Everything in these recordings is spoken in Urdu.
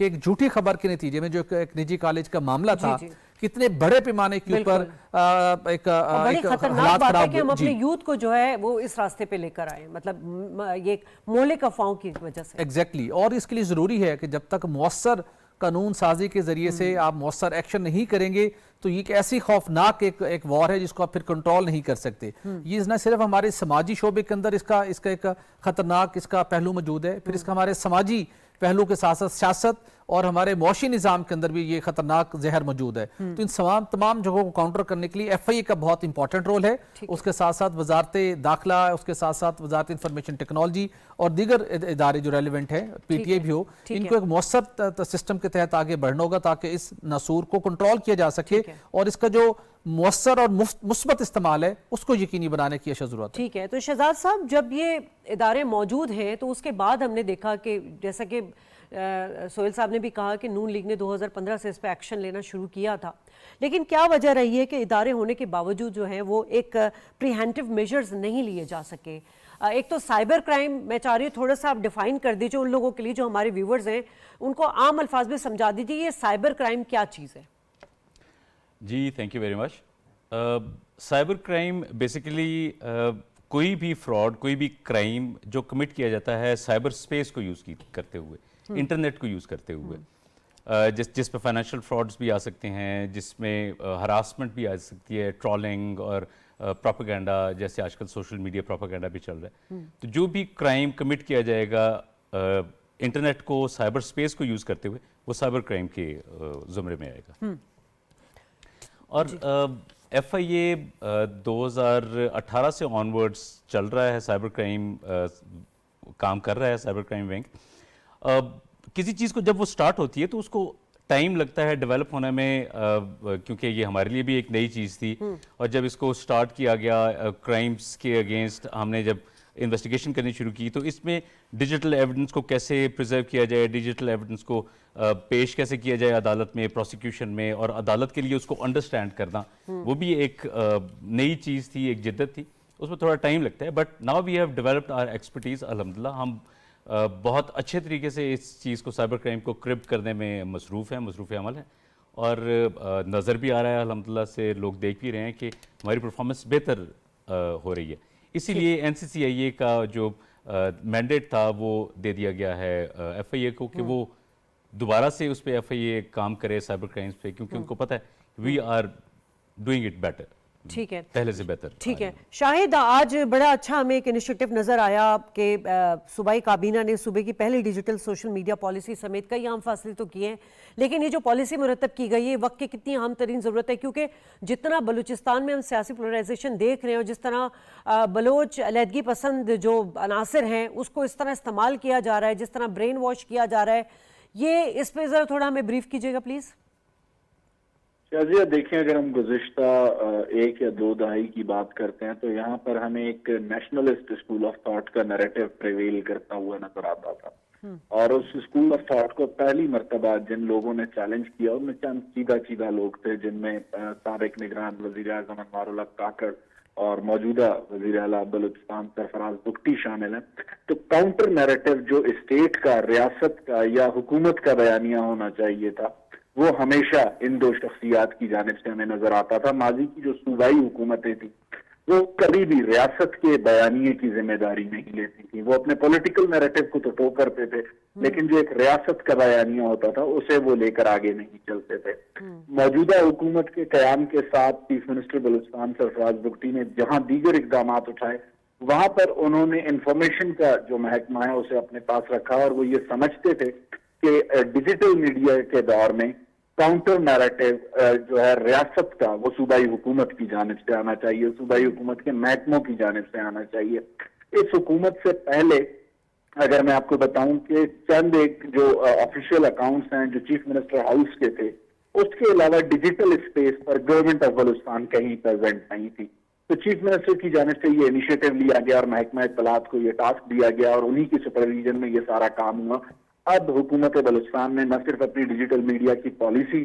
کہ ایک جھوٹی خبر کے نتیجے میں جو ایک نجی کالج کا معاملہ تھا کتنے بڑے پیمانے کے اوپر ایک بڑی خطرناک بات ہے کہ ہم اپنے یوتھ کو جو ہے وہ اس راستے پہ لے کر آئے، مطلب یہ مہلک افواہوں کی وجہ سے۔ ایگزیکٹلی، اور اس کے لیے ضروری ہے کہ جب تک مؤثر قانون سازی کے ذریعے سے آپ مؤثر ایکشن نہیں کریں گے تو یہ ایک ایسی خوفناک ایک وار ہے جس کو آپ پھر کنٹرول نہیں کر سکتے۔ یہ نہ صرف ہمارے سماجی شعبے کے اندر اس کا ایک خطرناک اس کا پہلو موجود ہے، پھر اس کا ہمارے سماجی پہلو کے ساتھ ساتھ سیاست اور ہمارے معاشی نظام کے اندر بھی یہ خطرناک زہر موجود ہے۔ تو ان تمام جگہوں کو کاؤنٹر کرنے کے لیے ایف آئی اے کا بہت امپورٹنٹ رول ہے، اس کے ساتھ ساتھ وزارت داخلہ، اس کے ساتھ ساتھ وزارت انفارمیشن ٹیکنالوجی اور دیگر ادارے جو ریلیونٹ ہیں، پی ٹی اے بھی ہو، ان کو ایک مؤثر سسٹم کے تحت آگے بڑھنا ہوگا تاکہ اس ناسور کو کنٹرول کیا جا سکے اور اس کا جو مؤثر اور مثبت استعمال ہے اس کو یقینی بنانے کی اشد ضرورت ہے۔ ٹھیک ہے، تو شہزاد صاحب جب یہ ادارے موجود ہیں تو اس کے بعد ہم نے دیکھا کہ جیسا کہ سہیل صاحب نے بھی کہا کہ نون لیگ نے 2015 سے اس پہ ایکشن لینا شروع کیا تھا، لیکن کیا وجہ رہی ہے کہ ادارے ہونے کے باوجود جو ہیں وہ ایک پریہینٹیو میجرز نہیں لیے جا سکے؟ ایک تو سائبر کرائم میں چاہ رہی ہوں تھوڑا سا آپ ڈیفائن کر دیجئے ان لوگوں کے لیے جو ہمارے ویورز ہیں، ان کو عام الفاظ میں سمجھا دیجئے یہ سائبر کرائم کیا چیز ہے؟ جی thank you very much. Cyber crime basically کوئی بھی فراڈ، کوئی بھی کرائم جو کمٹ کیا جاتا ہے سائبر سپیس کو یوز کرتے ہوئے، انٹرنیٹ کو یوز کرتے ہوئے، جس پہ فائنینشیل فراڈز بھی آ سکتے ہیں، جس میں ہراسمنٹ بھی آ سکتی ہے، ٹرولنگ اور پروپیگنڈا، جیسے آج کل سوشل میڈیا پروپیگنڈا بھی چل رہا ہے۔ تو جو بھی کرائم کمٹ کیا جائے گا انٹرنیٹ کو، سائبر سپیس کو یوز کرتے ہوئے، وہ سائبر کرائم کے زمرے میں آئے گا۔ اور ایف آئی اے 2018 سے آنورڈز چل رہا ہے، سائبر کرائم کام کر رہا ہے، سائبر کرائم ونگ۔ کسی چیز کو جب وہ سٹارٹ ہوتی ہے تو اس کو ٹائم لگتا ہے ڈیولپ ہونے میں، کیونکہ یہ ہمارے لیے بھی ایک نئی چیز تھی، اور جب اس کو سٹارٹ کیا گیا کرائمز کے اگینسٹ ہم نے جب انویسٹیگیشن کرنی شروع کی تو اس میں ڈیجیٹل ایویڈنس کو کیسے پریزرو کیا جائے، ڈیجیٹل ایویڈنس کو پیش کیسے کیا جائے عدالت میں، پروسیکیوشن میں، اور عدالت کے لیے اس کو انڈرسٹینڈ کرنا، وہ بھی ایک نئی چیز تھی، ایک جدت تھی، اس میں تھوڑا ٹائم لگتا ہے۔ But now we have developed our expertise, الحمدللہ ہم بہت اچھے طریقے سے اس چیز کو سائبر کرائم کو کرپٹ کرنے میں مصروف عمل ہیں، اور نظر بھی آ رہا ہے الحمدللہ سے، لوگ دیکھ بھی رہے ہیں کہ ہماری پرفارمنس بہتر ہو رہی ہے۔ اسی لیے این سی سی آئی اے کا جو مینڈیٹ تھا وہ دے دیا گیا ہے ایف آئی اے کو کہ وہ دوبارہ سے اس پہ ایف آئی اے کام کرے سائبر کرائمز پہ، کیونکہ ان کو پتہ ہے we are doing it better, ٹھیک ہے، پہلے سے بہتر۔ ٹھیک ہے شاہد، آج بڑا اچھا ہمیں ایک انیشیٹو نظر آیا کہ صوبائی کابینہ نے صوبے کی پہلی ڈیجیٹل سوشل میڈیا پالیسی سمیت کئی اہم فیصلے تو کیے ہیں، لیکن یہ جو پالیسی مرتب کی گئی ہے وقت کی کتنی اہم ترین ضرورت ہے، کیونکہ جتنا بلوچستان میں ہم سیاسی پولرائزیشن دیکھ رہے ہیں اور جس طرح بلوچ علیحدگی پسند جو عناصر ہیں اس کو اس طرح استعمال کیا جا رہا ہے، جس طرح برین واش کیا جا رہا ہے، یہ اس پہ ذرا تھوڑا ہمیں بریف کیجیے گا پلیز۔ شازیہ دیکھیں، اگر ہم گزشتہ 1 یا 2 دہائی کی بات کرتے ہیں تو یہاں پر ہمیں ایک نیشنلسٹ اسکول آف تھاٹ کا نیریٹو پریویل کرتا ہوا نظر آتا تھا، اور اس اسکول آف تھاٹ کو پہلی مرتبہ جن لوگوں نے چیلنج کیا ان میں چند سیدھا لوگ تھے، جن میں سابق نگران وزیر اعظم انوار اللہ کاکڑ اور موجودہ وزیر اعلیٰ بلوچستان سرفراز بگٹی شامل ہیں۔ تو کاؤنٹر نیریٹو جو اسٹیٹ کا، ریاست کا یا حکومت کا بیانیہ ہونا چاہیے تھا، وہ ہمیشہ ان 2 شخصیات کی جانب سے ہمیں نظر آتا تھا۔ ماضی کی جو صوبائی حکومتیں تھیں وہ کبھی بھی ریاست کے بیانیے کی ذمہ داری نہیں لیتی تھیں، وہ اپنے پولیٹیکل نیریٹو کو تو ٹو کرتے تھے، لیکن جو ایک ریاست کا بیانیہ ہوتا تھا اسے وہ لے کر آگے نہیں چلتے تھے۔ موجودہ حکومت کے قیام کے ساتھ چیف منسٹر بلوچستان سرفراز بگٹی نے جہاں دیگر اقدامات اٹھائے وہاں پر انہوں نے انفارمیشن کا جو محکمہ ہے اسے اپنے پاس رکھا، اور وہ یہ سمجھتے تھے کہ ڈیجیٹل میڈیا کے دور میں کاؤنٹر نیریٹو جو ہے ریاست کا وہ صوبائی حکومت کی جانب سے آنا چاہیے، صوبائی حکومت کے محکموں کی جانب سے آنا چاہیے۔ اس حکومت سے پہلے اگر میں آپ کو بتاؤں کہ چند ایک جو آفیشیل اکاؤنٹس ہیں جو چیف منسٹر ہاؤس کے تھے، اس کے علاوہ digital space per government of Balochistan کہیں پریزنٹ نہیں تھی۔ تو چیف منسٹر کی جانب سے یہ انیشیٹو لیا گیا اور محکمہ اطلاعات کو یہ ٹاسک دیا گیا اور انہی کی سپرویژن میں یہ سارا کام ہوا۔ اب حکومت بلوچستان نے نہ صرف اپنی ڈیجیٹل میڈیا کی پالیسی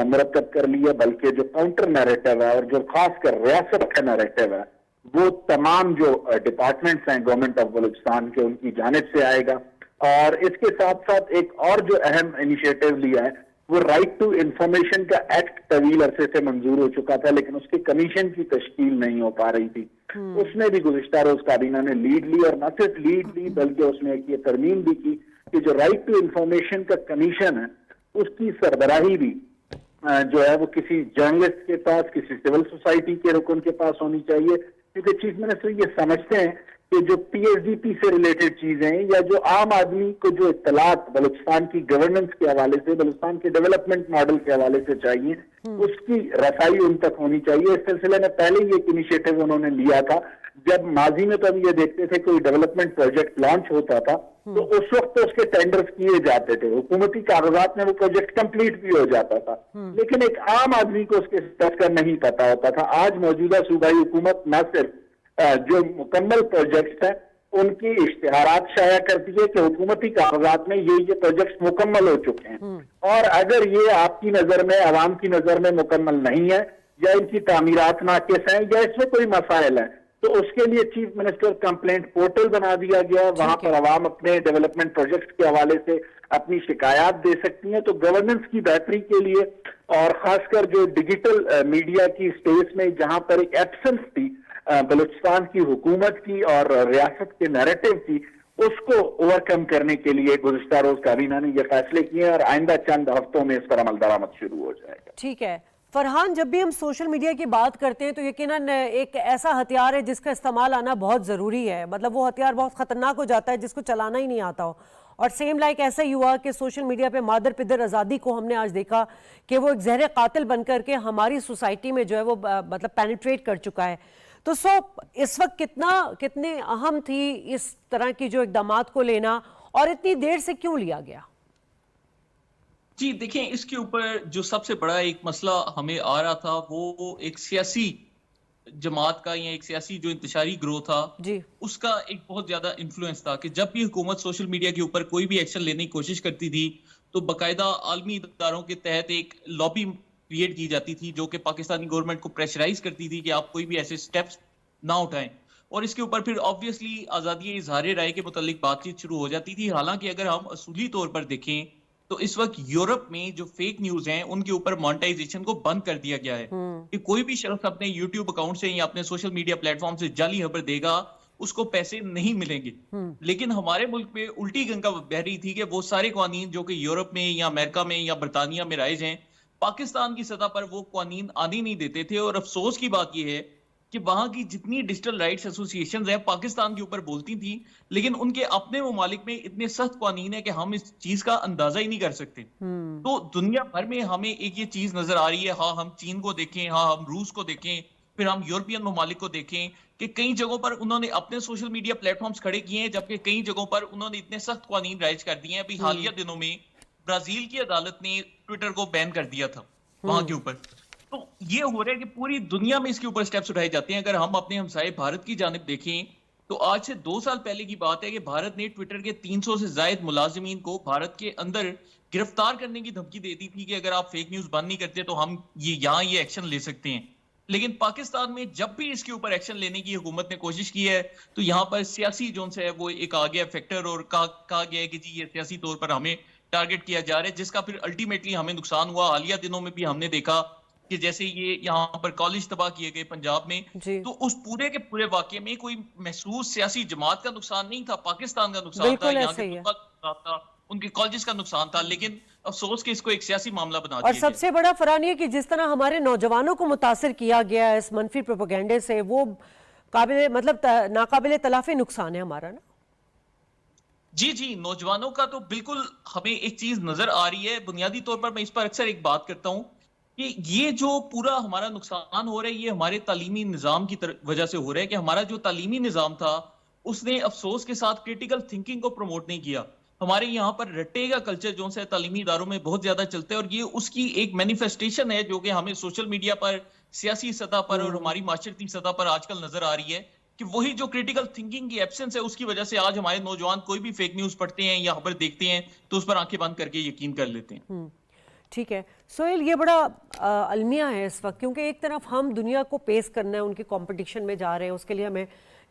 مرتب کر لی ہے، بلکہ جو کاؤنٹر نیریٹو ہے اور جو خاص کر ریاست کا نیریٹو ہے وہ تمام جو ڈپارٹمنٹس ہیں گورنمنٹ آف بلوچستان کے ان کی جانب سے آئے گا، اور اس کے ساتھ ساتھ ایک اور جو اہم انیشیٹو لیا ہے وہ رائٹ ٹو انفارمیشن کا ایکٹ طویل عرصے سے منظور ہو چکا تھا لیکن اس کی کمیشن کی تشکیل نہیں ہو پا رہی تھی. اس نے بھی گزشتہ روز کابینہ نے لیڈ لی اور نہ صرف لیڈ لی بلکہ اس نے ایک یہ ترمیم بھی کی کہ جو رائٹ ٹو انفارمیشن کا کمیشن ہے اس کی سربراہی بھی جو ہے وہ کسی جرنلسٹ کے پاس, کسی سول سوسائٹی کے رکن کے پاس ہونی چاہیے, کیونکہ چیف منسٹر یہ سمجھتے ہیں کہ جو پی ایس ڈی پی سے ریلیٹڈ چیزیں یا جو عام آدمی کو جو اطلاعات بلوچستان کی گورننس کے حوالے سے, بلوچستان کے ڈیولپمنٹ ماڈل کے حوالے سے چاہیے, اس کی رسائی ان تک ہونی چاہیے. اس سلسلے میں پہلے یہ ایک انیشیٹو انہوں نے لیا تھا جب ماضی میں تو ہم یہ دیکھتے تھے کوئی ڈیولپمنٹ پروجیکٹ لانچ ہوتا تھا تو اس وقت اس کے ٹینڈرز کیے جاتے تھے, حکومتی کاغذات میں وہ پروجیکٹ کمپلیٹ بھی ہو جاتا تھا لیکن ایک عام آدمی کو اس کے اسٹیپ کا نہیں پتا ہوتا تھا. آج موجودہ صوبائی حکومت نہ صرف جو مکمل پروجیکٹس ہیں ان کی اشتہارات شائع کرتی ہے کہ حکومتی کاغذات میں یہ پروجیکٹس مکمل ہو چکے ہیں, اور اگر یہ آپ کی نظر میں, عوام کی نظر میں مکمل نہیں ہے یا ان کی تعمیرات ناقص ہیں یا اس میں کوئی مسائل ہیں تو اس کے لیے چیف منسٹر کمپلینٹ پورٹل بنا دیا گیا. وہاں پر عوام اپنے ڈیولپمنٹ پروجیکٹس کے حوالے سے اپنی شکایات دے سکتی ہیں. تو گورننس کی بہتری کے لیے اور خاص کر جو ڈیجیٹل میڈیا کی اسپیس میں جہاں پر ایک ایبسنس تھی بلوچستان کی حکومت کی اور ریاست کے نیریٹو کی, اس کو اوور کم کرنے کے لیے گزشتہ روز کابینہ نے یہ فیصلے کیے اور آئندہ چند ہفتوں میں اس پر عمل درآمد شروع ہو جائے گا. ٹھیک ہے فرحان, جب بھی ہم سوشل میڈیا کی بات کرتے ہیں تو یقیناً ایک ایسا ہتھیار ہے جس کا استعمال آنا بہت ضروری ہے. مطلب وہ ہتھیار بہت خطرناک ہو جاتا ہے جس کو چلانا ہی نہیں آتا ہو. اور سیم لائک ایسا ہی ہوا کہ سوشل میڈیا پہ مادر پدر آزادی کو ہم نے آج دیکھا کہ وہ ایک زہر قاتل بن کر کے ہماری سوسائٹی میں جو ہے وہ مطلب پینیٹریٹ کر چکا ہے. تو اس وقت کتنے اہم تھی اس طرح کی جو اقدامات کو لینا اور اتنی دیر سے کیوں لیا گیا؟ جی دیکھیں, اس کے اوپر جو سب سے بڑا ایک مسئلہ ہمیں آ رہا تھا وہ ایک سیاسی جماعت کا یا ایک سیاسی جو انتشاری گروہ تھا جی, اس کا ایک بہت زیادہ انفلوئنس تھا کہ جب بھی حکومت سوشل میڈیا کے اوپر کوئی بھی ایکشن لینے کی کوشش کرتی تھی تو باقاعدہ عالمی اداروں کے تحت ایک لابی کریٹ کی جاتی تھی جو کہ پاکستانی گورنمنٹ کو پریشرائز کرتی تھی کہ آپ کوئی بھی ایسے سٹیپس نہ اٹھائیں. اور اس کے اوپر پھر آبویسلی آزادی اظہار رائے کے متعلق بات چیت شروع ہو جاتی تھی. حالانکہ اگر ہم اصولی طور پر دیکھیں تو اس وقت یورپ میں جو فیک نیوز ہیں ان کے اوپر مانیٹائزیشن کو بند کر دیا گیا ہے کہ کوئی بھی شخص اپنے یوٹیوب اکاؤنٹ سے یا اپنے سوشل میڈیا پلیٹ فارم سے جعلی خبر دے گا اس کو پیسے نہیں ملیں گے. لیکن ہمارے ملک میں الٹی گنگا بہ رہی تھی کہ وہ سارے قوانین جو کہ یورپ میں یا امریکہ میں یا برطانیہ میں رائج ہیں, پاکستان کی سطح پر وہ قوانین آنے نہیں دیتے تھے. اور افسوس کی بات یہ ہے کہ وہاں کی جتنی ڈیجیٹل رائٹس ایسوسیشنز ہیں پاکستان کے اوپر بولتی تھیں لیکن ان کے اپنے ممالک میں اتنے سخت قوانین ہیں کہ ہم اس چیز کا اندازہ ہی نہیں کر سکتے. تو دنیا بھر میں ہمیں ایک یہ چیز نظر آ رہی ہے, ہاں ہم چین کو دیکھیں, ہاں ہم روس کو دیکھیں, پھر ہم یورپین ممالک کو دیکھیں کہ کئی جگہوں پر انہوں نے اپنے سوشل میڈیا پلیٹ فارمز کھڑے کیے ہیں جبکہ کئی جگہوں پر انہوں نے اتنے سخت قوانین رائج کر دیے ہیں. ابھی حالیہ دنوں میں برازیل کی عدالت نے ٹویٹر کو بین کر دیا تھا وہاں کے اوپر. تو یہ ہو رہا ہے کہ پوری دنیا میں اس کے اوپر سٹیپس اٹھائے جاتے ہیں. اگر ہم اپنے ہمسائے بھارت کی جانب دیکھیں تو آج سے 2 سال پہلے کی بات ہے کہ بھارت نے ٹویٹر کے 300 سے زائد ملازمین کو بھارت کے اندر گرفتار کرنے کی دھمکی دے دی تھی کہ اگر آپ فیک نیوز بند نہیں کرتے تو ہم یہاں یہ ایکشن لے سکتے ہیں. لیکن پاکستان میں جب بھی اس کے اوپر ایکشن لینے کی حکومت نے کوشش کی ہے تو یہاں پر سیاسی جون سے ہے وہ ایک آ گیا فیکٹر اور کہا گیا ہے کہ جی یہ سیاسی طور پر ہمیں ٹارگٹ کیا جا رہا ہے, جس کا پھر الٹیمیٹلی ہمیں نقصان ہوا. حالیہ دنوں میں بھی ہم نے دیکھا کہ جیسے یہ یہاں پر کالج تباہ کیے گئے پنجاب میں, تو اس پورے کے پورے واقعے میں کوئی محسوس سیاسی جماعت کا نقصان نہیں تھا, پاکستان کا نقصان تھا, یہاں کے طلباء کا نقصان تھا, ان کے کالجز کا نقصان تھا. لیکن افسوس کہ اس کو ایک سیاسی معاملہ بنا دیا. اور سب سے بڑا فرحان یہ کہ جس طرح ہمارے نوجوانوں کو متاثر کیا گیا ہے اس منفی پروپیگنڈے سے, وہ قابل مطلب ناقابل تلافی نقصان ہے ہمارا نا. جی نوجوانوں کا تو بالکل ہمیں ایک چیز نظر آ رہی ہے. بنیادی طور پر میں اس پر اکثر ایک بات کرتا ہوں کہ یہ جو پورا ہمارا نقصان ہو رہا ہے یہ ہمارے تعلیمی نظام کی وجہ سے ہو رہا ہے کہ ہمارا جو تعلیمی نظام تھا اس نے افسوس کے ساتھ کریٹیکل تھنکنگ کو پروموٹ نہیں کیا. ہمارے یہاں پر رٹے گا کلچر جو ہے تعلیمی اداروں میں بہت زیادہ چلتا ہے اور یہ اس کی ایک مینیفیسٹیشن ہے جو کہ ہمیں سوشل میڈیا پر, سیاسی سطح پر اور ہماری معاشرتی سطح پر آج کل نظر آ رہی ہے کہ وہی جو کریٹیکل تھنکنگ کی ایبسنس ہے اس کی وجہ سے آج ہمارے نوجوان کوئی بھی فیک نیوز پڑھتے ہیں یا خبر دیکھتے ہیں تو اس پر آنکھیں بند کر کے یقین کر لیتے ہیں. ٹھیک ہے سہیل, یہ بڑا المیہ ہے اس وقت کیونکہ ایک طرف ہم دنیا کو پیس کرنا ہے, ان کی کمپٹیشن میں جا رہے ہیں, اس کے لیے ہمیں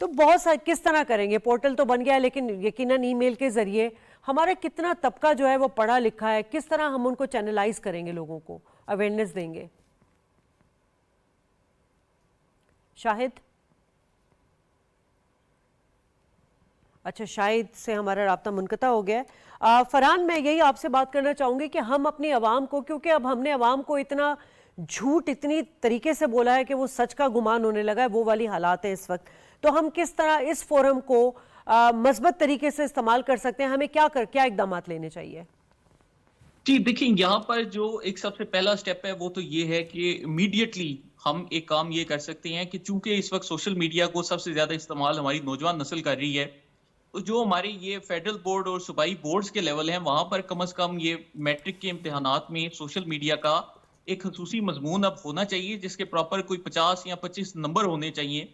تو بہت سارے کس طرح کریں گے؟ پورٹل تو بن گیا ہے لیکن یقیناً ای میل کے ذریعے ہمارا کتنا طبقہ جو ہے وہ پڑھا لکھا ہے، کس طرح ہم ان کو چینلائز کریں گے، لوگوں کو اویئرنیس دیں گے؟ شاہد؟ اچھا، شاہد سے ہمارا رابطہ منقطع ہو گیا ہے۔ فرحان، میں یہی آپ سے بات کرنا چاہوں گی کہ ہم اپنی عوام کو، کیونکہ اب ہم نے عوام کو اتنا جھوٹ اتنی طریقے سے بولا ہے کہ وہ سچ کا گمان ہونے لگا ہے، وہ والی حالات ہیں اس وقت، تو ہم کس طرح اس فورم کو مثبت طریقے سے استعمال کر سکتے ہیں؟ ہمیں کیا اقدامات لینے چاہیے؟ جی دیکھیں، یہاں پر جو ایک سب سے پہلا سٹیپ ہے وہ تو یہ ہے کہ امیڈیٹلی ہم ایک کام یہ کر سکتے ہیں کہ چونکہ اس وقت سوشل میڈیا کو سب سے زیادہ استعمال ہماری نوجوان نسل کر رہی ہے، تو جو ہمارے یہ فیڈرل بورڈ اور صوبائی بورڈز کے لیول ہیں وہاں پر کم از کم یہ میٹرک کے امتحانات میں سوشل میڈیا کا ایک خصوصی مضمون اب ہونا چاہیے، جس کے پراپر کوئی 50 یا 25 نمبر ہونے چاہیے،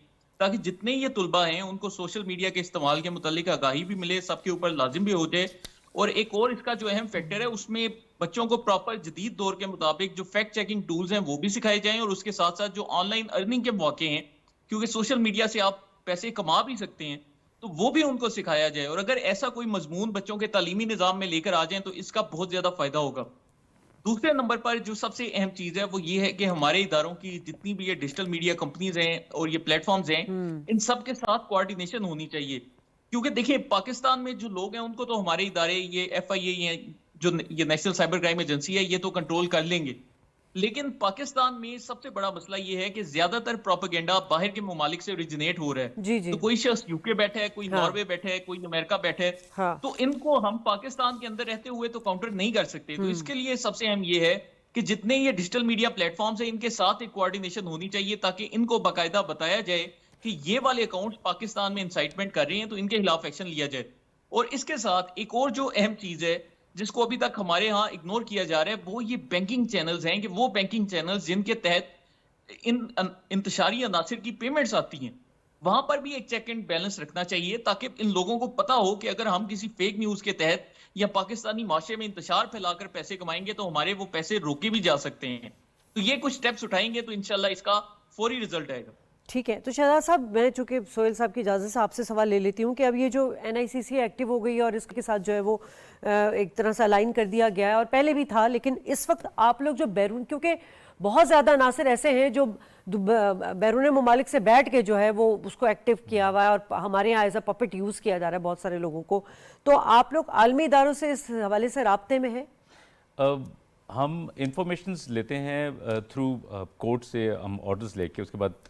تاکہ جتنے یہ طلبہ ہیں ان کو سوشل میڈیا کے استعمال کے متعلق آگاہی بھی ملے، سب کے اوپر لازم بھی ہو جائے۔ اور ایک اور اس کا جو اہم فیکٹر ہے، اس میں بچوں کو پراپر جدید دور کے مطابق جو فیکٹ چیکنگ ٹولز ہیں وہ بھی سکھائے جائیں، اور اس کے ساتھ ساتھ جو آن لائن ارننگ کے مواقع ہیں، کیونکہ سوشل میڈیا سے آپ پیسے کما بھی سکتے ہیں، تو وہ بھی ان کو سکھایا جائے۔ اور اگر ایسا کوئی مضمون بچوں کے تعلیمی نظام میں لے کر آ جائیں تو اس کا بہت زیادہ فائدہ ہوگا۔ دوسرے نمبر پر جو سب سے اہم چیز ہے وہ یہ ہے کہ ہمارے اداروں کی جتنی بھی یہ ڈیجیٹل میڈیا کمپنیز ہیں اور یہ پلیٹ فارمز ہیں، ان سب کے ساتھ کوارڈینیشن ہونی چاہیے، کیونکہ دیکھیں پاکستان میں جو لوگ ہیں ان کو تو ہمارے ادارے یہ ایف آئی اے ہیں، جو یہ نیشنل سائبر کرائم ایجنسی ہے، یہ تو کنٹرول کر لیں گے، لیکن پاکستان میں سب سے بڑا مسئلہ یہ ہے کہ زیادہ تر پروپیگنڈا باہر کے ممالک سے اوریجنیٹ ہو رہا ہے۔ جی جی، تو کوئی شخص یو کے بیٹھا ہے، کوئی ناروے بیٹھا ہے، کوئی امریکہ بیٹھا ہے، ہاں، تو ان کو ہم پاکستان کے اندر رہتے ہوئے تو کاؤنٹر نہیں کر سکتے۔ تو اس کے لیے سب سے اہم یہ ہے کہ جتنے یہ ڈیجیٹل میڈیا پلیٹ فارمز ہیں ان کے ساتھ ایک کوارڈینیشن ہونی چاہیے، تاکہ ان کو باقاعدہ بتایا جائے کہ یہ والے اکاؤنٹس پاکستان میں انسائٹمنٹ کر رہے ہیں تو ان کے خلاف ایکشن لیا جائے۔ اور اس کے ساتھ ایک اور جو اہم چیز ہے جس کو ابھی تک ہمارے ہاں اگنور کیا جا رہا ہے، وہ یہ بینکنگ چینلز ہیں، کہ وہ بینکنگ چینلز جن کے تحت ان انتشاری عناصر کی پیمنٹس آتی ہیں، وہاں پر بھی ایک چیک اینڈ بیلنس رکھنا چاہیے، تاکہ ان لوگوں کو پتا ہو کہ اگر ہم کسی فیک نیوز کے تحت یا پاکستانی معاشرے میں انتشار پھیلا کر پیسے کمائیں گے تو ہمارے وہ پیسے روکے بھی جا سکتے ہیں۔ تو یہ کچھ سٹیپس اٹھائیں گے تو انشاءاللہ اس کا فوری رزلٹ آئے گا۔ ٹھیک ہے، تو شہزاد صاحب، میں چونکہ سہیل صاحب کی اجازت سے آپ سے سوال لے لیتی ہوں کہ اب یہ جو این آئی سی سی ایکٹیو ہو گئی ہے اور اس کے ساتھ جو ہے وہ ایک طرح سے الائن کر دیا گیا ہے، اور پہلے بھی تھا، لیکن اس وقت آپ لوگ جو بیرون، کیونکہ بہت زیادہ عناصر ایسے ہیں جو بیرون ممالک سے بیٹھ کے جو ہے وہ اس کو ایکٹیو کیا ہوا ہے، اور ہمارے یہاں ایز اے پپٹ یوز کیا جا رہا ہے بہت سارے لوگوں کو، تو آپ لوگ عالمی اداروں سے اس حوالے سے رابطے میں ہیں؟ ہم انفارمیشنز لیتے ہیں تھرو کورٹ سے، ہم آرڈرز لے کے، اس کے بعد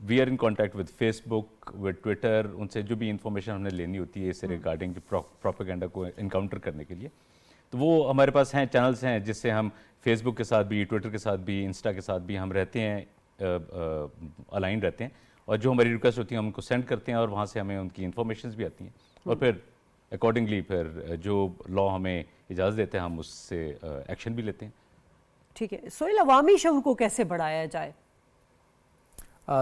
we are in contact with Facebook, with Twitter, ان سے جو بھی انفارمیشن ہم نے لینی ہوتی ہے اس سے ریگارڈنگ پروپیگنڈا کو انکاؤنٹر کرنے کے لیے، تو وہ ہمارے پاس ہیں، چینلز ہیں جس سے ہم فیس بک کے ساتھ بھی، ٹویٹر کے ساتھ بھی، انسٹا کے ساتھ بھی ہم رہتے ہیں، الائن رہتے ہیں، اور جو ہماری ریکویسٹ ہوتی ہیں ہم ان کو سینڈ کرتے ہیں، اور وہاں سے ہمیں ان کی انفارمیشنز بھی آتی ہیں، اور پھر اکارڈنگلی پھر جو لا ہمیں اجازت دیتے ہیں ہم اس سے ایکشن بھی لیتے ہیں۔ ٹھیک ہے، سہیل، عوامی شعور کو کیسے بڑھایا جائے؟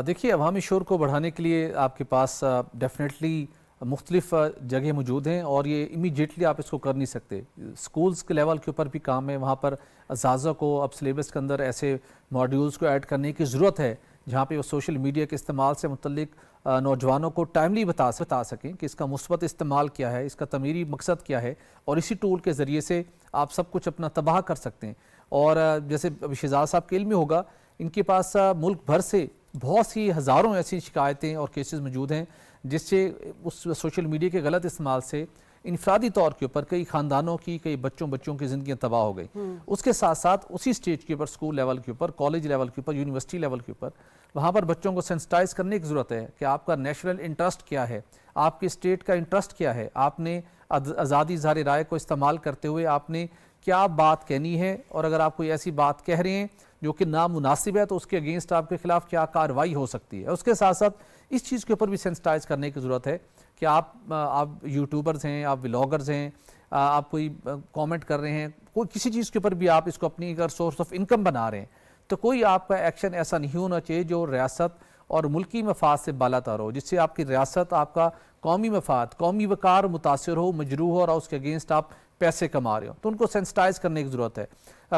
دیکھیے، عوامی شعور کو بڑھانے کے لیے آپ کے پاس ڈیفینیٹلی مختلف جگہ موجود ہیں، اور یہ امیڈیٹلی آپ اس کو کر نہیں سکتے۔ سکولز کے لیول کے اوپر بھی کام ہے، وہاں پر اساتذہ کو اب سلیبس کے اندر ایسے ماڈیولز کو ایڈ کرنے کی ضرورت ہے جہاں پہ وہ سوشل میڈیا کے استعمال سے متعلق نوجوانوں کو ٹائملی بتا سکیں کہ اس کا مثبت استعمال کیا ہے، اس کا تعمیری مقصد کیا ہے، اور اسی ٹول کے ذریعے سے آپ سب کچھ اپنا تباہ کر سکتے ہیں۔ اور جیسے شہزاد صاحب کے علم میں ہوگا، ان کے پاس ملک بھر سے بہت سی ہزاروں ایسی شکایتیں اور کیسز موجود ہیں جس سے اس سوشل میڈیا کے غلط استعمال سے انفرادی طور کے اوپر کئی خاندانوں کی، کئی بچوں کی زندگیاں تباہ ہو گئی۔ اس کے ساتھ ساتھ اسی سٹیج کے اوپر، اسکول لیول کے اوپر، کالج لیول کے اوپر، یونیورسٹی لیول کے اوپر، وہاں پر بچوں کو سینسٹائز کرنے کی ضرورت ہے کہ آپ کا نیشنل انٹرسٹ کیا ہے، آپ کے اسٹیٹ کا انٹرسٹ کیا ہے، آپ نے آزادی اظہار رائے کو استعمال کرتے ہوئے آپ نے کیا بات کہنی ہے، اور اگر آپ کوئی ایسی بات کہہ رہے ہیں جو کہ نامناسب ہے تو اس کے اگینسٹ آپ کے خلاف کیا کارروائی ہو سکتی ہے۔ اس کے ساتھ ساتھ اس چیز کے اوپر بھی سینسٹائز کرنے کی ضرورت ہے کہ آپ یوٹیوبرز ہیں، آپ ولاگرز ہیں، آپ کوئی کامنٹ کر رہے ہیں، کوئی کسی چیز کے اوپر بھی آپ اس کو اپنی اگر سورس آف انکم بنا رہے ہیں، تو کوئی آپ کا ایکشن ایسا نہیں ہونا چاہیے جو ریاست اور ملکی مفاد سے بالاتر ہو، جس سے آپ کی ریاست، آپ کا قومی مفاد، قومی وقار متاثر ہو، مجروح ہو، اور اس کے اگینسٹ آپ پیسے کما رہے ہو، تو ان کو سینسٹائز کرنے کی ضرورت ہے۔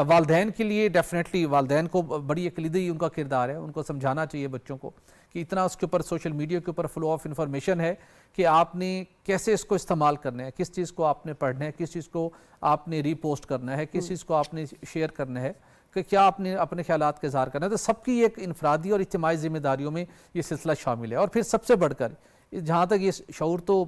والدین کے لیے ڈیفینیٹلی والدین کو بڑی کلیدی ان کا کردار ہے، ان کو سمجھانا چاہیے بچوں کو کہ اتنا اس کے اوپر سوشل میڈیا کے اوپر فلو آف انفارمیشن ہے کہ آپ نے کیسے اس کو استعمال کرنا ہے, کس چیز کو آپ نے پڑھنا ہے, کس چیز کو آپ نے ری پوسٹ کرنا ہے, کس چیز کو آپ نے شیئر کرنا ہے, کہ کیا آپ نے اپنے خیالات کا اظہار کرنا ہے. تو سب کی ایک انفرادی اور اجتماعی ذمہ داریوں میں یہ سلسلہ شامل ہے. اور پھر سب سے بڑھ کر جہاں تک یہ شعور تو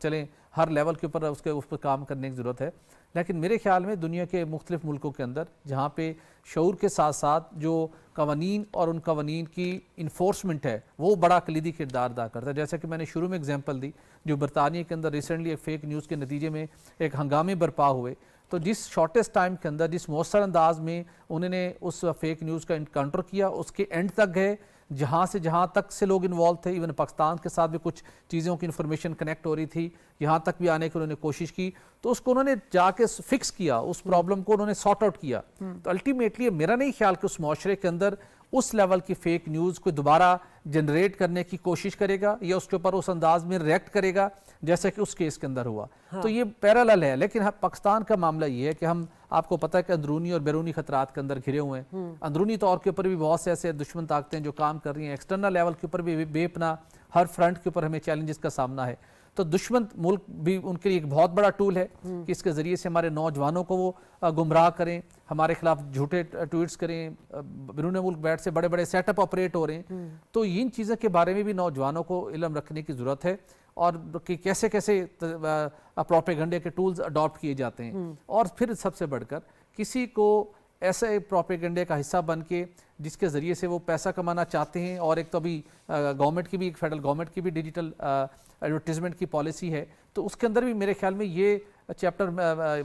چلیں ہر لیول کے اوپر اس پر کام کرنے کی ضرورت ہے, لیکن میرے خیال میں دنیا کے مختلف ملکوں کے اندر جہاں پہ شعور کے ساتھ ساتھ جو قوانین اور ان قوانین کی انفورسمنٹ ہے وہ بڑا کلیدی کردار ادا کرتا ہے. جیسا کہ میں نے شروع میں اگزامپل دی, جو برطانیہ کے اندر ریسنٹلی ایک فیک نیوز کے نتیجے میں ایک ہنگامے برپا ہوئے, تو جس شارٹیسٹ ٹائم کے اندر جس مؤثر انداز میں انہوں نے اس فیک نیوز کا انکاؤنٹر کیا, اس کے اینڈ تک گئے جہاں تک سے لوگ انوالو تھے. ایون پاکستان کے ساتھ بھی کچھ چیزوں کی انفارمیشن کنیکٹ ہو رہی تھی, یہاں تک بھی آنے کی انہوں نے کوشش کی, تو اس کو انہوں نے جا کے فکس کیا, اس پرابلم کو انہوں نے سارٹ آؤٹ کیا. تو الٹیمیٹلی میرا نہیں خیال کہ اس معاشرے کے اندر اس لیول کی فیک نیوز کو دوبارہ جنریٹ کرنے کی کوشش کرے گا یا اس کے اوپر اس انداز میں ریئیکٹ کرے گا جیسا کہ اس کیس کے اندر ہوا. تو یہ پیرالل ہے. لیکن پاکستان کا معاملہ یہ ہے کہ ہم, آپ کو پتہ ہے کہ اندرونی اور بیرونی خطرات کے اندر گھرے ہوئے ہیں. اندرونی طور کے اوپر بھی بہت سے ایسے دشمن طاقتیں جو کام کر رہی ہیں, ایکسٹرنل لیول کے اوپر بھی بے پناہ ہر فرنٹ کے اوپر ہمیں چیلنجز کا سامنا ہے. تو دشمن ملک بھی ان کے لیے ایک بہت بڑا ٹول ہے کہ اس کے ذریعے سے ہمارے نوجوانوں کو وہ گمراہ کریں, ہمارے خلاف جھوٹے ٹویٹس کریں, بیرون ملک بیٹھ سے بڑے بڑے سیٹ اپ آپریٹ ہو رہے ہیں. تو ان چیزوں کے بارے میں بھی نوجوانوں کو علم رکھنے کی ضرورت ہے, اور کہ کیسے کیسے پروپیگنڈے کے ٹولز اڈاپٹ کیے جاتے ہیں. اور پھر سب سے بڑھ کر کسی کو ایسے پروپیگنڈے کا حصہ بن کے جس کے ذریعے سے وہ پیسہ کمانا چاہتے ہیں, اور ایک تو ابھی گورنمنٹ کی بھی, ایک فیڈرل گورنمنٹ کی بھی ڈیجیٹل ایڈورٹیزمنٹ کی پالیسی ہے, تو اس کے اندر بھی میرے خیال میں یہ چیپٹر,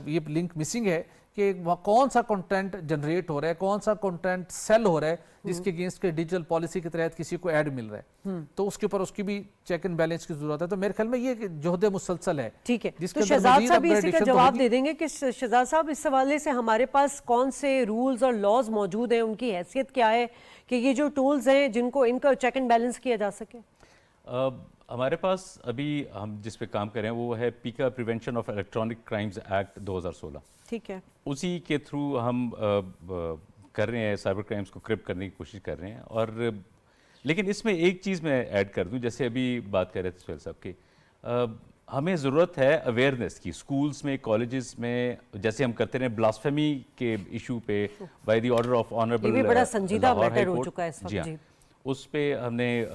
یہ لنک مسنگ ہے کہ کون سا کنٹینٹ جنریٹ ہو رہا ہے, کون سا کنٹینٹ سیل ہو رہا ہے جس کے اگینسٹ کے ڈیجیٹل پالیسی کے تحت کسی کو ایڈ مل رہا ہے, تو اس کے اوپر اس کی بھی چیک اینڈ بیلنس کی ضرورت ہے. تو میرے خیال میں یہ جہد مسلسل ہے. ٹھیک ہے, جس تو کے اندر شہزاد مزید صاحب بھی اسی کا upgradation تو جواب ہوگی. دے دیں گے کہ شہزاد صاحب اس حوالے سے ہمارے پاس کون سے رولز اور لاز موجود ہیں, ان کی حیثیت کیا ہے کہ یہ جو ٹولز ہیں جن کو ان کا چیک اینڈ بیلنس کیا جا سکے؟ ہمارے پاس ابھی ہم جس پہ کام کر رہے ہیں وہ ہے پیکا prevention of electronic crimes act 2016. ٹھیک ہے, اسی کے تھرو ہم کر رہے ہیں, سائبر کرائمز کو کرپ کرنے کی کوشش کر رہے ہیں. اور لیکن اس میں ایک چیز میں ایڈ کر دوں, جیسے ابھی بات کر رہے تھے سہیل صاحب کی, ہمیں ضرورت ہے اویئرنیس کی. سکولز میں, کالجز میں, جیسے ہم کرتے رہے بلاسفیمی کے ایشو پہ by the order of honourable یہ بھی بڑا سنجیدہ میٹر ہو چکا ہے اس وقت. جی ہاں, اس پہ ہم نے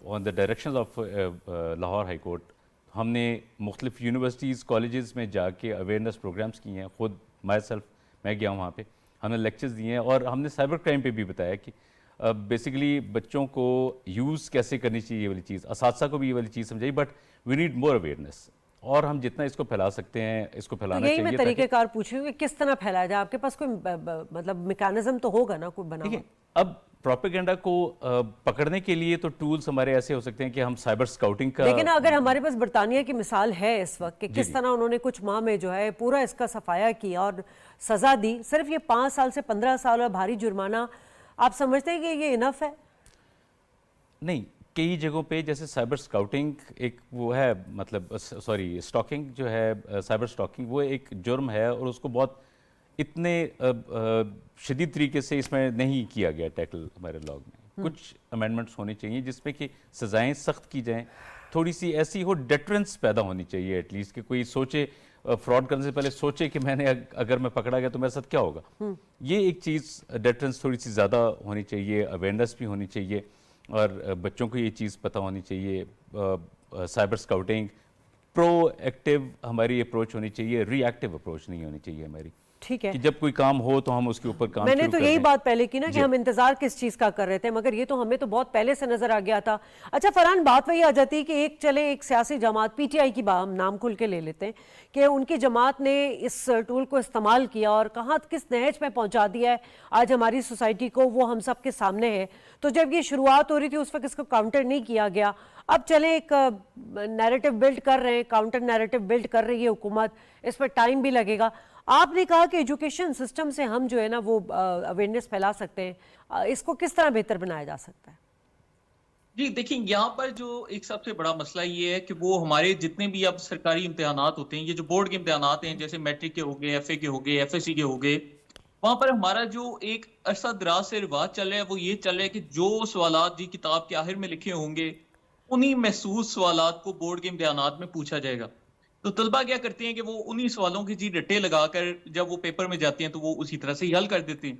on the directions of Lahore high court ہم نے مختلف یونیورسٹیز, کالجز میں جا کے اویئرنیس پروگرامز کیے ہیں. خود مائی سیلف میں گیا ہوں وہاں پہ, ہم نے لیکچرز دیے ہیں, اور ہم نے سائبر کرائم پہ بھی بتایا کہ بیسیکلی بچوں کو یوز کیسے کرنی چاہیے یہ والی چیز, اساتذہ کو بھی یہ والی چیز سمجھائی, but we need more awareness. اور ہم جتنا اس کو پھیلا سکتے ہیں اس کو پھیلانا چاہیے. یہی میں طریقہ کار پوچھ رہی ہوں کہ کس طرح پھیلایا جائے. آپ کے پاس کوئی مطلب میکانزم تو ہوگا نا کوئی بنا ہوا؟ اب پروپیگنڈا کو پکڑنے کے لیے تو ٹولز ہمارے ایسے ہو سکتے ہیں کہ ہم سائبر سکاؤٹنگ کا, لیکن اگر ہمارے پاس برطانیہ کی مثال ہے اس وقت کہ کس طرح انہوں نے کچھ ماہ میں جو ہے پورا اس کا صفایا کیا اور سزا دی, صرف یہ 5 سال سے 15 سال اور بھاری جرمانہ, آپ سمجھتے ہیں کہ یہ انف ہے؟ نہیں, کئی جگہوں پہ جیسے سائبر سکاؤٹنگ ایک وہ ہے, مطلب سوری اسٹاکنگ جو ہے, سائبر اسٹاکنگ وہ ایک جرم ہے, اور اس کو بہت اتنے شدید طریقے سے اس میں نہیں کیا گیا ٹیکل ہمارے لاء میں. کچھ امینڈمنٹس ہونی چاہیے جس میں کہ سزائیں سخت کی جائیں, تھوڑی سی ایسی ہو ڈیٹرنس پیدا ہونی چاہیے ایٹ لیسٹ, کہ کوئی سوچے فراڈ کرنے سے پہلے سوچے کہ میں نے اگر میں پکڑا گیا تو میرے ساتھ کیا ہوگا. یہ ایک چیز ڈیٹرنس تھوڑی سی زیادہ ہونی چاہیے, اویئرنیس بھی ہونی چاہیے, اور بچوں کو یہ چیز پتہ ہونی چاہیے. سائبر سکاؤٹنگ پرو ایکٹیو ہماری اپروچ ہونی چاہیے, ری ایکٹیو اپروچ نہیں ہونی چاہیے ہماری. ٹھیک ہے, کہ جب کوئی کام ہو تو ہم اس کے اوپر کام میں نے تو یہی بات پہلے کی نا کہ ہم انتظار کس چیز کا کر رہے تھے, مگر یہ تو ہمیں تو بہت پہلے سے نظر آ گیا تھا. اچھا فرحان, بات وہی آ جاتی ہے کہ ایک سیاسی جماعت پی ٹی آئی کی ہم نام کھل کے لے لیتے ہیں کہ ان کی جماعت نے اس ٹول کو استعمال کیا اور کہاں کس نہج میں پہنچا دیا ہے آج ہماری سوسائٹی کو, وہ ہم سب کے سامنے ہے. تو جب یہ شروعات ہو رہی تھی اس وقت اس کو کاؤنٹر نہیں کیا گیا. اب چلیں ایک نیریٹو بلڈ کر رہے ہیں, کاؤنٹر نیریٹو بلڈ کر رہی ہے حکومت, اس پر ٹائم بھی لگے گا. آپ نے کہا کہ ایجوکیشن سسٹم سے ہم جو ہے نا وہ اویئرنیس پھیلا سکتے ہیں, اس کو کس طرح بہتر بنایا جا سکتا ہے؟ جی دیکھیں, یہاں پر جو ایک سب سے بڑا مسئلہ یہ ہے کہ وہ ہمارے جتنے بھی اب سرکاری امتحانات ہوتے ہیں, یہ جو بورڈ کے امتحانات ہیں جیسے میٹرک کے ہو گئے, ایف اے کے ہو گئے, ایف ایس سی کے ہو گئے, وہاں پر ہمارا جو ایک عرصہ دراز سے رواج چل رہا ہے وہ یہ چل رہا ہے کہ جو سوالات جی کتاب کے آخر میں لکھے ہوں گے انہی محسوس سوالات کو بورڈ کے امتحانات میں پوچھا جائے گا. تو طلبہ کیا کرتے ہیں کہ وہ انہی سوالوں کی جی رٹے لگا کر جب وہ پیپر میں جاتے ہیں تو وہ اسی طرح سے ہی حل کر دیتے ہیں.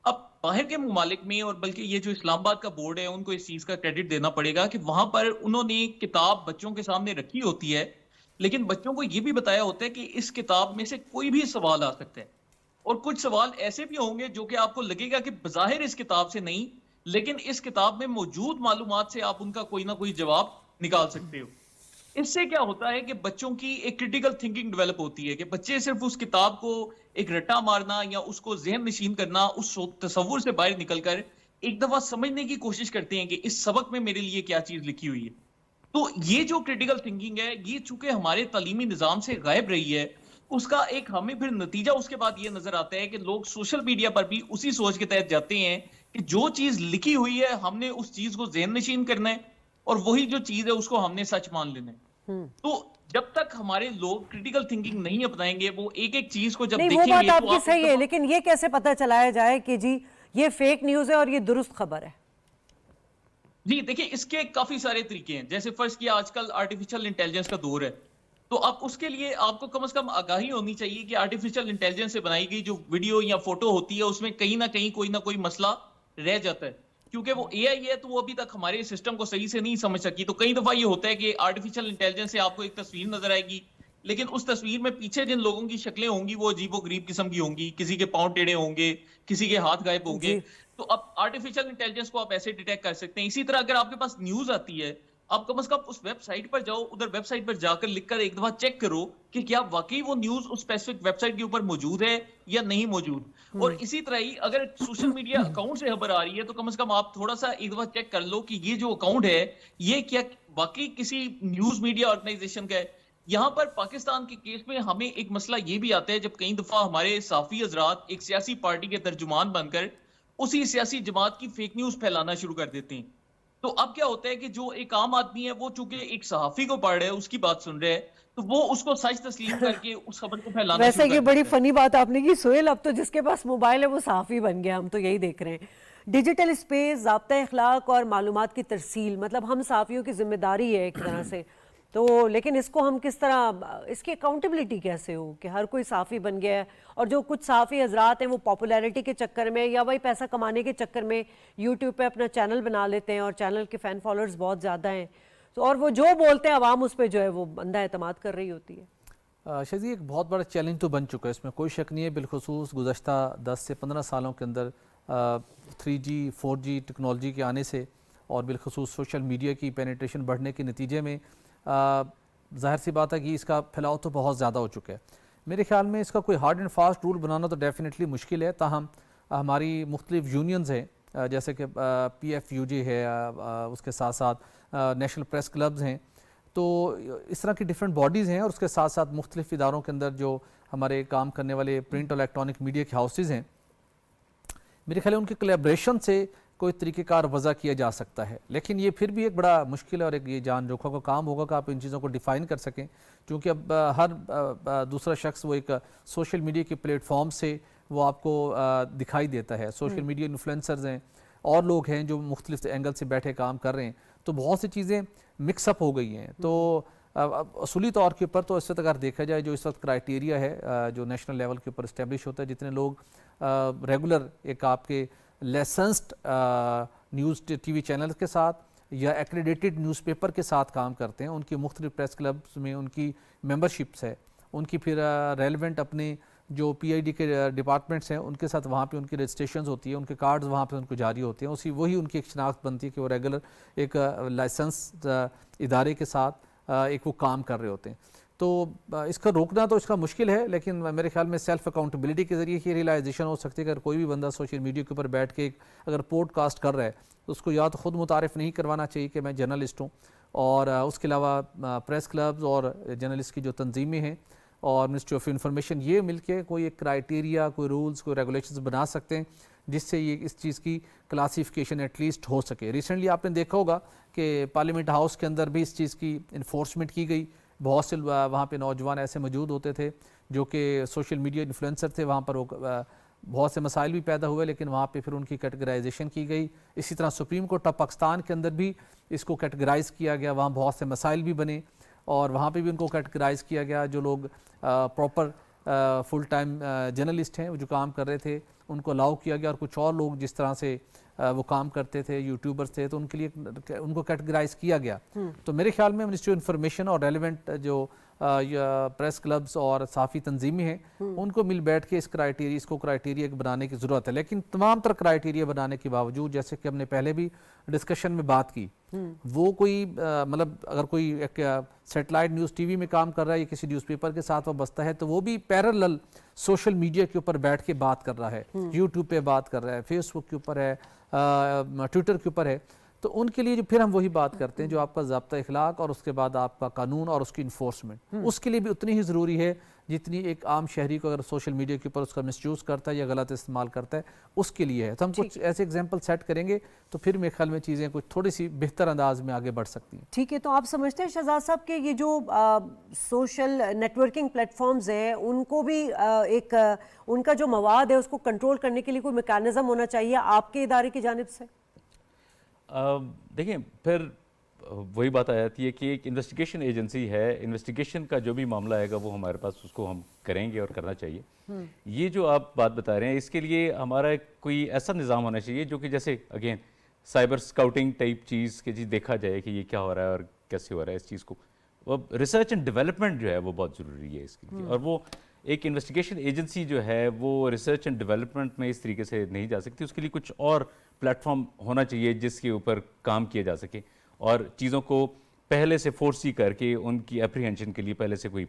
اب باہر کے ممالک میں اور بلکہ یہ جو اسلام آباد کا بورڈ ہے ان کو اس چیز کا کریڈٹ دینا پڑے گا کہ وہاں پر انہوں نے کتاب بچوں کے سامنے رکھی ہوتی ہے لیکن بچوں کو یہ بھی بتایا ہوتا ہے کہ اس کتاب میں سے کوئی بھی سوال آ سکتا ہے اور کچھ سوال ایسے بھی ہوں گے جو کہ آپ کو لگے گا کہ بظاہر اس کتاب سے نہیں لیکن اس کتاب میں موجود معلومات سے آپ ان کا کوئی نہ کوئی جواب نکال سکتے ہو. اس سے کیا ہوتا ہے کہ بچوں کی ایک کریٹیکل تھنکنگ ڈیولپ ہوتی ہے کہ بچے صرف اس کتاب کو ایک رٹا مارنا یا اس کو ذہن نشین کرنا اس تصور سے باہر نکل کر ایک دفعہ سمجھنے کی کوشش کرتے ہیں کہ اس سبق میں میرے لیے کیا چیز لکھی ہوئی ہے. تو یہ جو کریٹیکل تھنکنگ ہے یہ چونکہ ہمارے تعلیمی نظام سے غائب رہی ہے اس کا ایک ہمیں پھر نتیجہ اس کے بعد یہ نظر آتا ہے کہ لوگ سوشل میڈیا پر بھی اسی سوچ کے تحت جاتے ہیں کہ جو چیز لکھی ہوئی ہے ہم نے اس چیز کو ذہن نشین کرنا ہے اور وہی جو چیز ہے اس کو ہم نے سچ مان لینا ہے. تو جب تک ہمارے لوگ کریٹیکل تھنکنگ نہیں اپنائیں گے وہ ایک ایک چیز کو جب نہیں، دیکھیں وہ گے بات آپ تو کی آپ صحیح ہے لیکن یہ کیسے پتہ چلایا جائے کہ جی یہ فیک نیوز ہے اور یہ درست خبر ہے؟ جی دیکھیں اس کے کافی سارے طریقے ہیں. جیسے فرض کیا آج کل آرٹیفیشل انٹیلیجنس کا دور ہے تو آپ اس کے لیے آپ کو کم از کم آگاہی ہونی چاہیے کہ آرٹیفیشل انٹیلیجنس سے بنائی گئی جو ویڈیو یا فوٹو ہوتی ہے اس میں کہیں نہ کہیں کوئی نہ کوئی مسئلہ رہ جاتا ہے کیونکہ وہ اے آئی ہے تو وہ ابھی تک ہمارے سسٹم کو صحیح سے نہیں سمجھ سکی. تو کئی دفعہ یہ ہوتا ہے کہ آرٹیفیشل انٹیلیجنس سے آپ کو ایک تصویر نظر آئے گی لیکن اس تصویر میں پیچھے جن لوگوں کی شکلیں ہوں گی وہ عجیب و غریب قسم کی ہوں گی, کسی کے پاؤں ٹیڑھے ہوں گے, کسی کے ہاتھ غائب ہوں گے. جی تو اب آرٹیفیشل انٹیلیجنس کو آپ ایسے ڈیٹیکٹ کر سکتے ہیں. اسی طرح اگر آپ کے پاس نیوز آتی ہے آپ کم از کم اس ویب سائٹ پر جاؤ, ادھر ویب سائٹ پر جا کر لکھ کر ایک دفعہ چیک کرو کہ کیا واقعی وہ نیوز اس اسپیسیفک ویب سائٹ کے اوپر موجود ہے یا نہیں موجود. اور اسی طرح ہی اگر سوشل میڈیا اکاؤنٹ سے خبر آ رہی ہے تو کم از کم آپ تھوڑا سا ایک دفعہ چیک کر لو کہ یہ جو اکاؤنٹ ہے یہ کیا واقعی کسی نیوز میڈیا آرگنائزیشن کا ہے. یہاں پر پاکستان کے کیس میں ہمیں ایک مسئلہ یہ بھی آتا ہے جب کئی دفعہ ہمارے صحافی حضرات ایک سیاسی پارٹی کے ترجمان بن کر اسی سیاسی جماعت کی فیک نیوز پھیلانا شروع کر دیتے ہیں. تو اب کیا ہوتا ہے کہ جو ایک عام آدمی ہے وہ چونکہ ایک صحافی کو پڑھ رہا ہے اس کی بات سن رہا ہے تو وہ اس کو سچ تسلیم کر کے اس خبر کو پھیلانا ویسے شروع کر یہ بڑی دیتا ہے. فنی بات آپ نے کی سہیل, اب تو جس کے پاس موبائل ہے وہ صحافی بن گیا, ہم تو یہی دیکھ رہے ہیں. ڈیجیٹل اسپیس, ضابطۂ اخلاق اور معلومات کی ترسیل, مطلب ہم صحافیوں کی ذمہ داری ہے ایک طرح سے تو, لیکن اس کو ہم کس طرح, اس کی اکاؤنٹیبلٹی کیسے ہو کہ ہر کوئی صحافی بن گیا ہے اور جو کچھ صحافی حضرات ہیں وہ پاپولیرٹی کے چکر میں یا وہی پیسہ کمانے کے چکر میں یوٹیوب پہ اپنا چینل بنا لیتے ہیں اور چینل کے فین فالوورز بہت زیادہ ہیں تو, اور وہ جو بولتے ہیں عوام اس پہ جو ہے وہ اندھا اعتماد کر رہی ہوتی ہے. شہزی ایک بہت بڑا چیلنج تو بن چکا ہے, اس میں کوئی شک نہیں ہے, بالخصوص گزشتہ 10 سے 15 سالوں کے اندر 3G 4G ٹیکنالوجی کے آنے سے اور بالخصوص سوشل میڈیا کی پینیٹریشن بڑھنے کے نتیجے میں ظاہر سی بات ہے کہ اس کا پھیلاؤ تو بہت زیادہ ہو چکا ہے. میرے خیال میں اس کا کوئی ہارڈ اینڈ فاسٹ رول بنانا تو ڈیفینیٹلی مشکل ہے, تاہم ہماری مختلف یونینز ہیں جیسے کہ PFUJ ہے, اس کے ساتھ ساتھ نیشنل پریس کلبز ہیں, تو اس طرح کی ڈیفرنٹ باڈیز ہیں اور اس کے ساتھ ساتھ مختلف اداروں کے اندر جو ہمارے کام کرنے والے پرنٹ اور الیکٹرانک میڈیا کے ہاؤسز ہیں, میرے خیال ہے ان کی کولیبریشن سے کوئی طریقہ کار وضع کیا جا سکتا ہے. لیکن یہ پھر بھی ایک بڑا مشکل ہے اور ایک یہ جان جوکھوں کا کام ہوگا کہ آپ ان چیزوں کو ڈیفائن کر سکیں, کیونکہ اب ہر دوسرا شخص وہ ایک سوشل میڈیا کے پلیٹ فارم سے وہ آپ کو دکھائی دیتا ہے. سوشل میڈیا انفلوئنسرز ہیں اور لوگ ہیں جو مختلف اینگل سے بیٹھے کام کر رہے ہیں, تو بہت سی چیزیں مکس اپ ہو گئی ہیں. تو اصولی طور کے اوپر تو اس وقت اگر دیکھا جائے جو اس وقت کرائٹیریا ہے جو نیشنل لیول کے اوپر اسٹیبلش ہوتا ہے, جتنے لوگ ریگولر ایک آپ کے licensed news T V channels کے ساتھ یا ایکریڈیٹڈ نیوز پیپر کے ساتھ کام کرتے ہیں, ان کی مختلف پریس کلبز میں ان کی ممبرشپس ہے, ان کی پھر ریلیونٹ اپنے جو PID کے ڈپارٹمنٹس ہیں ان کے ساتھ وہاں پہ ان کی رجسٹریشنز ہوتی ہے, ان کے کارڈز وہاں پہ ان کو جاری ہوتے ہیں, وہی ان کی ایک شناخت بنتی ہے کہ وہ ریگولر ایک لائسنس ادارے کے ساتھ ایک وہ کام کر رہے ہوتے ہیں. تو اس کا روکنا تو اس کا مشکل ہے, لیکن میرے خیال میں سیلف اکاؤنٹیبلٹی کے ذریعے یہ ریلائزیشن ہو سکتی ہے کہ اگر کوئی بھی بندہ سوشل میڈیا کے اوپر بیٹھ کے اگر پوڈ کاسٹ کر رہا ہے تو اس کو یا تو خود متعارف نہیں کروانا چاہیے کہ میں جرنلسٹ ہوں, اور اس کے علاوہ پریس کلبز اور جرنلسٹ کی جو تنظیمیں ہیں اور منسٹری آف انفارمیشن یہ مل کے کوئی ایک کرائٹیریا, کوئی رولز, کوئی ریگولیشنز بنا سکتے ہیں جس سے یہ اس چیز کی کلاسیفیکیشن ایٹ لیسٹ ہو سکے. ریسنٹلی آپ نے دیکھا ہوگا کہ پارلیمنٹ ہاؤس کے اندر بھی اس چیز کی انفورسمنٹ کی گئی. بہت سے وہاں پہ نوجوان ایسے موجود ہوتے تھے جو کہ سوشل میڈیا انفلوئنسر تھے, وہاں پر بہت سے مسائل بھی پیدا ہوئے لیکن وہاں پہ پھر ان کی کیٹیگرائزیشن کی گئی. اسی طرح سپریم کورٹ آف پاکستان کے اندر بھی اس کو کیٹیگرائز کیا گیا, وہاں بہت سے مسائل بھی بنے اور وہاں پہ بھی ان کو کیٹیگرائز کیا گیا. جو لوگ پراپر فل ٹائم جرنلسٹ ہیں, وہ جو کام کر رہے تھے, ان کو الاؤ کیا گیا, اور کچھ اور لوگ جس طرح سے وہ کام کرتے تھے, یوٹیوبرز تھے, تو ان کے لیے ان کو کیٹیگرائز کیا گیا. تو میرے خیال میں منسٹری آف انفارمیشن اور ریلیونٹ جو پریس کلبز اور صحافی تنظیمیں ہیں, ان کو مل بیٹھ کے اس کو کرائیٹیریا بنانے کی ضرورت ہے. لیکن تمام تر کرائیٹیریا بنانے کے باوجود, جیسے کہ ہم نے پہلے بھی ڈسکشن میں بات کی, وہ کوئی مطلب اگر کوئی ایک سیٹلائٹ نیوز ٹی وی میں کام کر رہا ہے یا کسی نیوز پیپر کے ساتھ وابستہ ہے, تو وہ بھی پیرلل سوشل میڈیا کے اوپر بیٹھ کے بات کر رہا ہے, یوٹیوب پہ بات کر رہا ہے, فیس بک کے اوپر ہے, ٹویٹر کے اوپر ہے. تو ان کے لیے جو پھر ہم وہی بات کرتے ہیں, جو آپ کا ضابطہ اخلاق اور اس کے بعد آپ کا قانون اور اس کی انفورسمنٹ, اس کے لیے بھی اتنی ہی ضروری ہے جتنی ایک عام شہری کو اگر سوشل میڈیا کے اوپر اس کا مس یوز کرتا ہے یا غلط استعمال کرتا ہے اس کے لیے ہے. تو ہم کچھ ایسے ایگزامپل سیٹ کریں گے تو پھر میرے خیال میں چیزیں کچھ تھوڑی سی بہتر انداز میں آگے بڑھ سکتی ہیں. ٹھیک ہے, تو آپ سمجھتے ہیں شہزاد صاحب کہ یہ جو social networking platforms ہیں, ان کو بھی ایک ان کا جو مواد ہے اس کو کنٹرول کرنے کے لیے کوئی میکانزم ہونا چاہیے آپ کے ادارے کی جانب سے؟ دیکھیں, پھر وہی بات آ جاتی ہے کہ ایک انویسٹیگیشن ایجنسی ہے, انویسٹیگیشن کا جو بھی معاملہ آئے گا وہ ہمارے پاس اس کو ہم کریں گے اور کرنا چاہیے. یہ جو آپ بات بتا رہے ہیں, اس کے لیے ہمارا کوئی ایسا نظام ہونا چاہیے جو کہ جیسے اگین سائبر سکاؤٹنگ ٹائپ چیز کہ جی دیکھا جائے کہ یہ کیا ہو رہا ہے اور کیسے ہو رہا ہے اس چیز کو. وہ ریسرچ اینڈ ڈیولپمنٹ جو ہے وہ بہت ضروری ہے اس کے لیے, اور وہ ایک انویسٹیگیشن ایجنسی جو ہے وہ ریسرچ اینڈ ڈیولپمنٹ میں اس طریقے سے نہیں جا سکتی. اس کے لیے کچھ اور پلیٹ فارم ہونا چاہیے جس کے اوپر کام کیا جا سکے اور چیزوں کو پہلے سے فورسی کر کے ان کی اپریہنشن کے لیے پہلے سے کوئی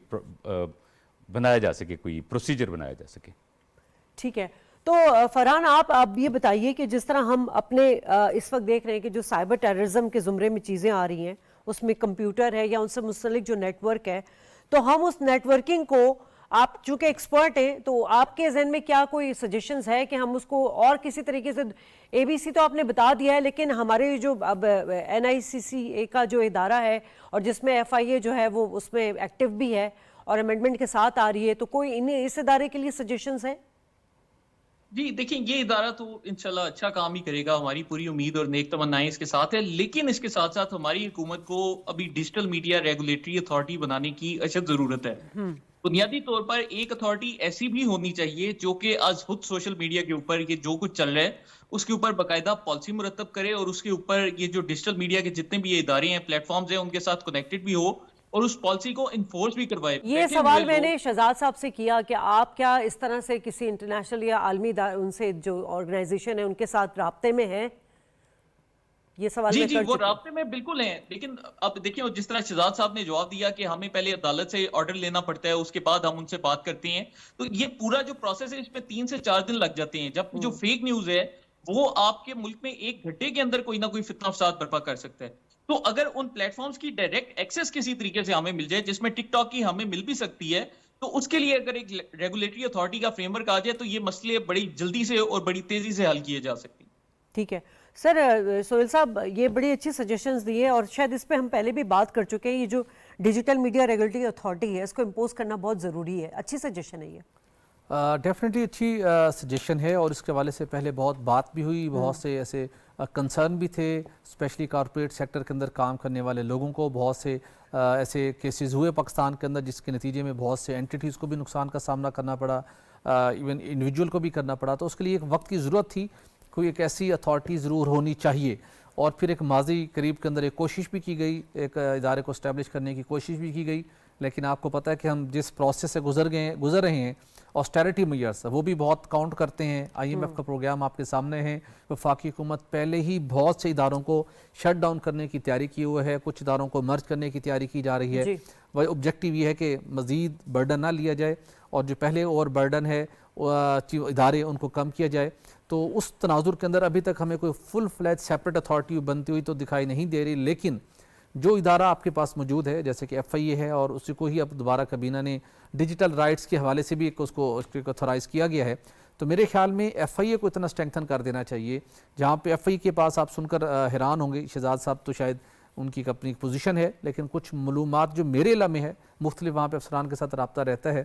بنایا جا سکے, کوئی پروسیجر بنایا جا سکے. ٹھیک ہے, تو فرحان آپ اب یہ بتائیے کہ جس طرح ہم اپنے اس وقت دیکھ رہے ہیں کہ جو سائبر ٹیررزم کے زمرے میں چیزیں آ رہی ہیں, اس میں کمپیوٹر ہے یا ان سے منسلک جو نیٹ ورک ہے, تو ہم اس نیٹ ورکنگ کو, آپ چونکہ ایکسپرٹ ہیں, تو آپ کے ذہن میں کیا کوئی سجیشنز ہے کہ ہم اس کو اور کسی طریقے سے, اے بی سی تو آپ نے بتا دیا ہے, لیکن ہمارے جو اب NICC کا جو ادارہ ہے اور جس میں FIA جو ہے وہ اس میں ایکٹیو بھی ہے اور امینڈمنٹ کے ساتھ آ رہی ہے, تو کوئی اس ادارے کے لیے سجیشنز ہیں؟ جی دیکھیں, یہ ادارہ تو انشاءاللہ اچھا کام ہی کرے گا, ہماری پوری امید اور نیک تمنائیں اس کے ساتھ ہے. لیکن اس کے ساتھ ساتھ ہماری حکومت کو ابھی ڈیجیٹل میڈیا ریگولیٹری اتھارٹی بنانے کی اشد ضرورت ہے. بنیادی طور پر ایک اتھارٹی ایسی بھی ہونی چاہیے جو کہ آج خود سوشل میڈیا کے اوپر یہ جو کچھ چل رہا ہے اس کے اوپر باقاعدہ پالیسی مرتب کرے, اور اس کے اوپر یہ جو ڈیجیٹل میڈیا کے جتنے بھی یہ ادارے ہیں, پلیٹ فارمز ہیں, ان کے ساتھ کنیکٹڈ بھی ہو اور اس پالیسی کو انفورس بھی کروائے. یہ سوال میں نے شہزاد صاحب سے کیا کہ آپ کیا اس طرح سے کسی انٹرنیشنل یا عالمی ان سے جو آرگنائزیشن ہے ان کے ساتھ رابطے میں ہیں؟ یہ سوال جی وہ رابطے میں بالکل ہیں, لیکن اب دیکھیں جس طرح شہزاد صاحب نے جواب دیا کہ ہمیں پہلے عدالت سے آرڈر لینا پڑتا ہے, اس کے بعد ہم ان سے بات کرتے ہیں, تو یہ پورا جو پروسیس ہے اس پہ 3 سے 4 دن لگ جاتے ہیں. جب جو فیک نیوز ہے وہ آپ کے ملک میں 1 گھنٹے کے اندر کوئی نہ کوئی فتنہ فساد برپا کر سکتا ہے. تو اگر ان پلیٹ فارمز کی ڈائریکٹ ایکسس کسی طریقے سے ہمیں مل جائے, جس میں ٹک ٹاک کی ہمیں مل بھی سکتی ہے, تو اس کے لیے اگر ایک ریگولیٹری اتھارٹی کا فریم ورک آ جائے تو یہ مسئلے بڑی جلدی سے اور بڑی تیزی سے حل کیے جا سکتے ہیں. ٹھیک ہے سر, سہیل صاحب یہ بڑی اچھی سجیشنز دی ہے اور شاید اس پہ ہم پہلے بھی بات کر چکے ہیں. یہ جو ڈیجیٹل میڈیا ریگولیٹری اتھارٹی ہے اس کو امپوز کرنا بہت ضروری ہے. اچھی سجیشن ہے یہ, ڈیفینیٹلی اچھی سجیشن ہے, اور اس کے حوالے سے پہلے بہت بات بھی ہوئی, بہت سے ایسے کنسرن بھی تھے, اسپیشلی کارپوریٹ سیکٹر کے اندر کام کرنے والے لوگوں کو. بہت سے ایسے کیسز ہوئے پاکستان کے اندر جس کے نتیجے میں بہت سے اینٹیٹیز کو بھی نقصان کا سامنا کرنا پڑا, ایون انڈیویجول کو بھی کرنا پڑا. تو اس کے لیے ایک وقت کی ضرورت تھی, کوئی ایک ایسی اتھارٹی ضرور ہونی چاہیے. اور پھر ایک ماضی قریب کے اندر ایک کوشش بھی کی گئی, ایک ادارے کو اسٹیبلش کرنے کی کوشش بھی کی گئی, لیکن آپ کو پتہ ہے کہ ہم جس پروسیس سے گزر رہے ہیں, آسٹیرٹی میئرز وہ بھی بہت کاؤنٹ کرتے ہیں. IMF کا پروگرام آپ کے سامنے ہے. وفاقی حکومت پہلے ہی بہت سے اداروں کو شٹ ڈاؤن کرنے کی تیاری کی ہوئے ہے, کچھ اداروں کو مرج کرنے کی تیاری کی جا رہی ہے. وہ آبجیکٹیو یہ ہے کہ مزید برڈن نہ لیا جائے اور جو پہلے اور برڈن ہے ادارے ان کو کم کیا جائے. تو اس تناظر کے اندر ابھی تک ہمیں کوئی فل فلیج سیپریٹ اتھارٹی بنتی ہوئی تو دکھائی نہیں دے رہی, لیکن جو ادارہ آپ کے پاس موجود ہے جیسے کہ FIA ہے, اور اسی کو ہی اب دوبارہ کابینہ نے ڈیجیٹل رائٹس کے حوالے سے بھی اس کو اتھورائز کیا گیا ہے. تو میرے خیال میں FIA کو اتنا اسٹرینگتھن کر دینا چاہیے, جہاں پہ FIA کے پاس آپ سن کر حیران ہوں گے, شہزاد صاحب تو شاید ان کی اپنی پوزیشن ہے, لیکن کچھ معلومات جو میرے علم میں ہے, مختلف وہاں پہ افسران کے ساتھ رابطہ رہتا ہے,